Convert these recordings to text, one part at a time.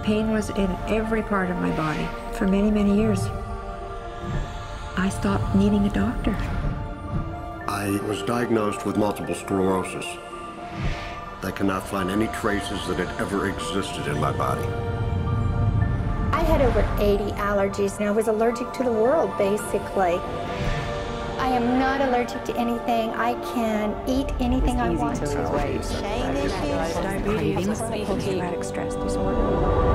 pain was in every part of my body for many, many years. I stopped needing a doctor. I was diagnosed with multiple sclerosis. They cannot find any traces that it ever existed in my body. I had over 80 allergies, and I was allergic to the world, basically. I am not allergic to anything. I can eat anything I want to. Diabetes, post-traumatic stress disorder.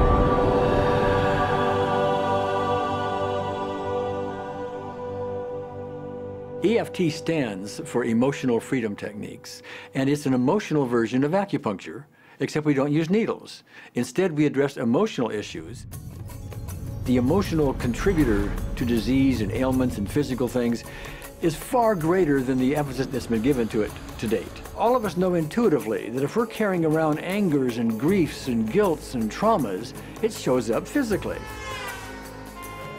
EFT stands for Emotional Freedom Techniques, and it's an emotional version of acupuncture, except we don't use needles. Instead, we address emotional issues. The emotional contributor to disease and ailments and physical things is far greater than the emphasis that's been given to it to date. All of us know intuitively that if we're carrying around angers and griefs and guilts and traumas, it shows up physically.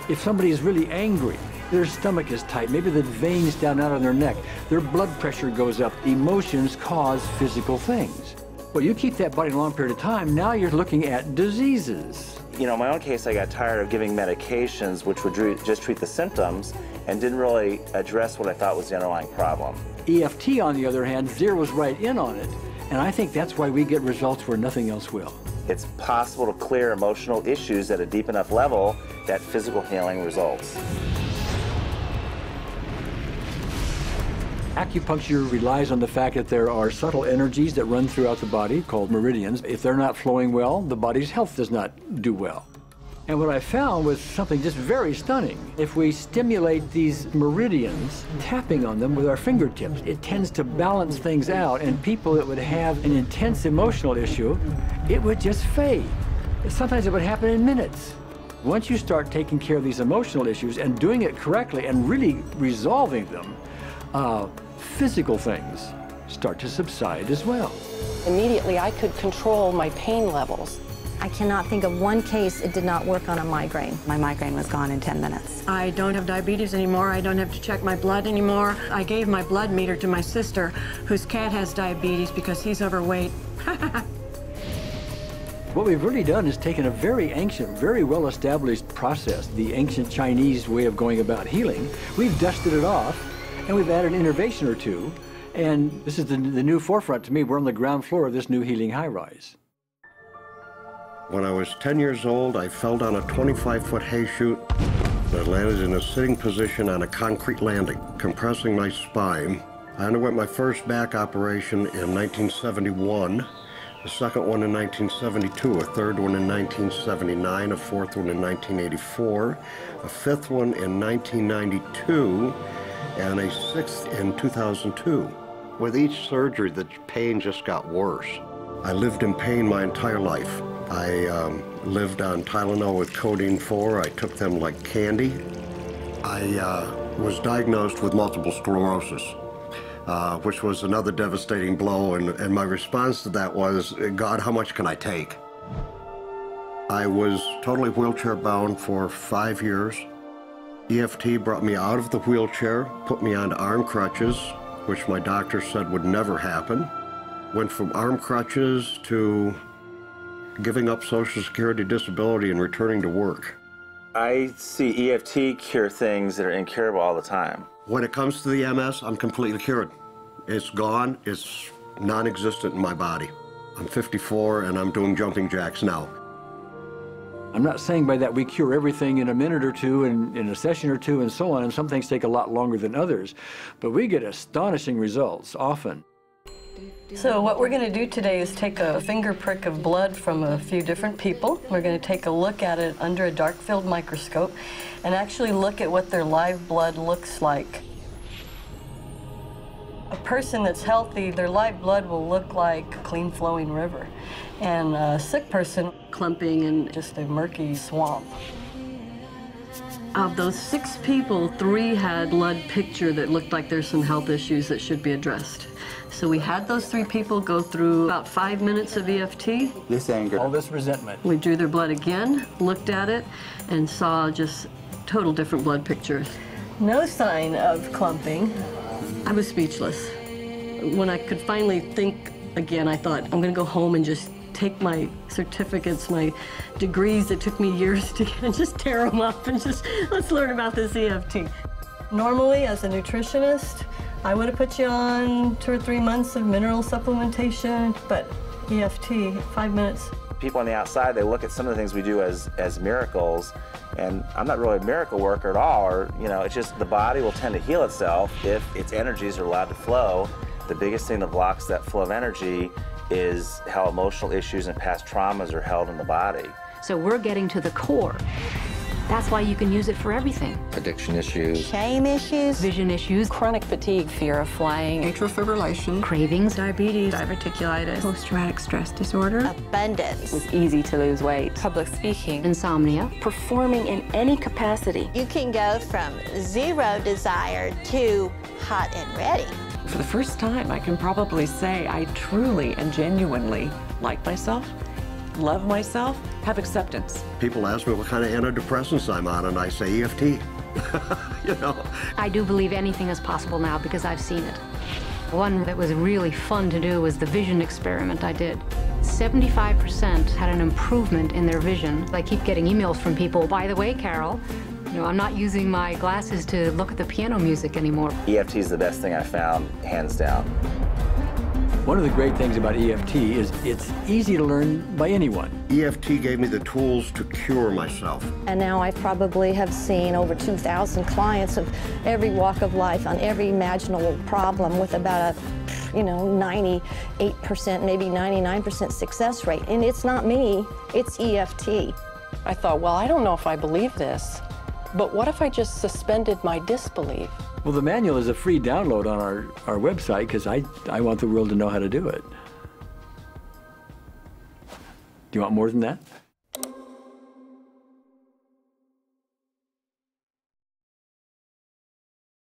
If somebody is really angry, their stomach is tight, maybe the veins down out of their neck, their blood pressure goes up. Emotions cause physical things. Well, you keep that body a long period of time, now you're looking at diseases. You know, in my own case, I got tired of giving medications which would just treat the symptoms and didn't really address what I thought was the underlying problem. EFT, on the other hand, zeroes right in on it, and I think that's why we get results where nothing else will. It's possible to clear emotional issues at a deep enough level that physical healing results. Acupuncture relies on the fact that there are subtle energies that run throughout the body called meridians. If they're not flowing well, the body's health does not do well. And what I found was something just very stunning. If we stimulate these meridians, tapping on them with our fingertips, it tends to balance things out, and people that would have an intense emotional issue, it would just fade. Sometimes it would happen in minutes. Once you start taking care of these emotional issues and doing it correctly and really resolving them, physical things start to subside as well. Immediately, I could control my pain levels. I cannot think of one case it did not work on a migraine. My migraine was gone in 10 minutes. I don't have diabetes anymore. I don't have to check my blood anymore. I gave my blood meter to my sister, whose cat has diabetes because he's overweight. What we've really done is taken a very ancient, very well-established process, the ancient Chinese way of going about healing. We've dusted it off, and we've added an innovation or two, and this is the new forefront to me. We're on the ground floor of this new healing high-rise. When I was 10 years old, I fell down a 25-foot hay chute that landed in a sitting position on a concrete landing, compressing my spine. I underwent my first back operation in 1971, a second one in 1972, a third one in 1979, a fourth one in 1984, a fifth one in 1992, and a sixth in 2002. With each surgery, the pain just got worse. I lived in pain my entire life. I lived on Tylenol with codeine 4. I took them like candy. I was diagnosed with multiple sclerosis, which was another devastating blow, and my response to that was, God, how much can I take? I was totally wheelchair bound for 5 years. EFT brought me out of the wheelchair, put me onto arm crutches, which my doctor said would never happen. Went from arm crutches to giving up Social Security disability and returning to work. I see EFT cure things that are incurable all the time. When it comes to the MS, I'm completely cured. It's gone, it's non-existent in my body. I'm 54 and I'm doing jumping jacks now. I'm not saying by that we cure everything in a minute or two and in a session or two and so on, and some things take a lot longer than others, but we get astonishing results often. So what we're going to do today is take a finger prick of blood from a few different people. We're going to take a look at it under a dark field microscope and actually look at what their live blood looks like. A person that's healthy, their live blood will look like a clean flowing river, and a sick person clumping in just a murky swamp. Of those 6 people, 3 had blood picture that looked like there's some health issues that should be addressed. So we had those 3 people go through about 5 minutes of EFT. This anger, all this resentment. We drew their blood again, looked at it, and saw just total different blood pictures. No sign of clumping. I was speechless. When I could finally think again, I thought, I'm going to go home and just take my certificates, my degrees that took me years to get, and just tear them up and just, let's learn about this EFT. Normally, as a nutritionist, I would have put you on 2 or 3 months of mineral supplementation, but EFT, 5 minutes. People on the outside, they look at some of the things we do as miracles, and I'm not really a miracle worker at all, or, you know, it's just the body will tend to heal itself if its energies are allowed to flow. The biggest thing that blocks that flow of energy is how emotional issues and past traumas are held in the body. So we're getting to the core. That's why you can use it for everything. Addiction issues. Shame issues. Vision issues. Chronic fatigue. Fear of flying. Atrial fibrillation. Cravings. Diabetes. Diverticulitis. Post-traumatic stress disorder. Abundance. It was easy to lose weight. Public speaking. Insomnia. Performing in any capacity. You can go from zero desire to hot and ready. For the first time, I can probably say I truly and genuinely like myself, love myself, have acceptance. People ask me what kind of antidepressants I'm on, and I say EFT. You know. I do believe anything is possible now because I've seen it. One that was really fun to do was the vision experiment I did. 75% had an improvement in their vision. I keep getting emails from people, by the way, Carol, you know, I'm not using my glasses to look at the piano music anymore. EFT is the best thing I found, hands down. One of the great things about EFT is it's easy to learn by anyone. EFT gave me the tools to cure myself. And now I probably have seen over 2,000 clients of every walk of life on every imaginable problem with about a, 98%, maybe 99% success rate. And it's not me, it's EFT. I thought, well, I don't know if I believe this, but what if I just suspended my disbelief? Well, the manual is a free download on our website because I want the world to know how to do it. Do you want more than that?